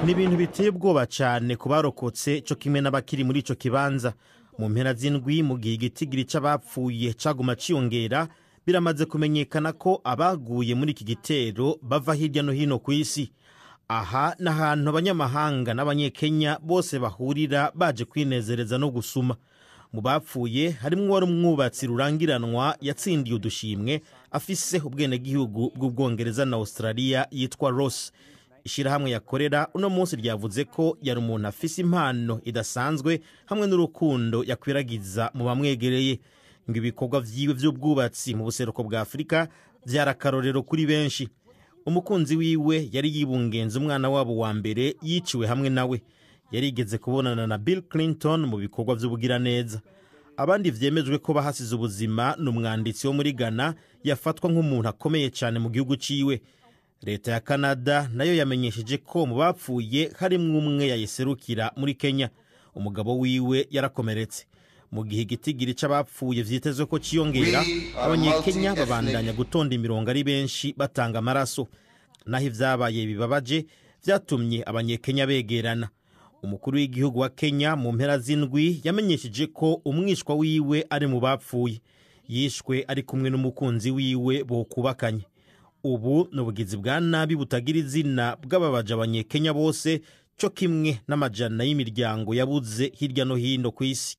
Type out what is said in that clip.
ni ibintu biteye ubwoba cyane ku barokotse cyo kimwe n'abakiri muri ico kibanza. Mu mpera z'indwi mu gihe igitigiri c'abapfuye caguma ciyongera, biramaze kumenyekana ko abaguye muri iki gitero bava hirya no hino ku isi. Aha n'ahantu abanyamahanga n'abanyekenya bose bahurira baje kwinezereza no gusuma. Mu bapfuye harimwo wari umwubatsi rurangiranwa yatsindiye udushimwe afise ubwenegihugu bw'Ubwongereza na Australia yitwa Ross. Ishirahamwe yakorera uno munsi ryavuze ko yari umuntu afise impano idasanzwe hamwe n'urukundo yakwiragiza mu bamwegereye. Ngo ibikorwa vyiwe vy'ubwubatsi mu buseruko bwa Afrika vyarakarorero kuri benshi. Umukunzi wiwe yari yibungenze umwana wabo wa mbere yiciwe hamwe nawe. Yarigeze kubonana na Bill Clinton mu bikorwa vy'ubugiraneza. Abandi vyemejwe ko bahasize ubuzima n'umwanditsi wo muri Ghana yafatwa nk'umuntu akomeye cyane mu gihugu ciwe. Leta ya Canada nayo yamenyesheje ko mu bapfuye harimwo umwe yayiserukira muri Kenya. Umugabo wiwe yarakomeretse. Mu gihe igitigiri c'abapfuye vyitezwe ko ciyongera, abanyekenya babandanya gutonda imirongo ari benshi batanga amaraso. Naho ivyabaye bibabaje vyatumye abanyekenya begerana. Umukuru w'igihugu wa Kenya mu mpera z'indwi yamenyesheje ko umwishwa wiwe ari mu bapfuye. Yishwe ari kumwe n'umukunzi wiwe bokubakanye. Ubu n'ubugizi bwa nabi butagira izina bw'ababaje abanyekenya bose, cyo kimwe n'amajana y'imiryango yabuze hirya no hino ku isi.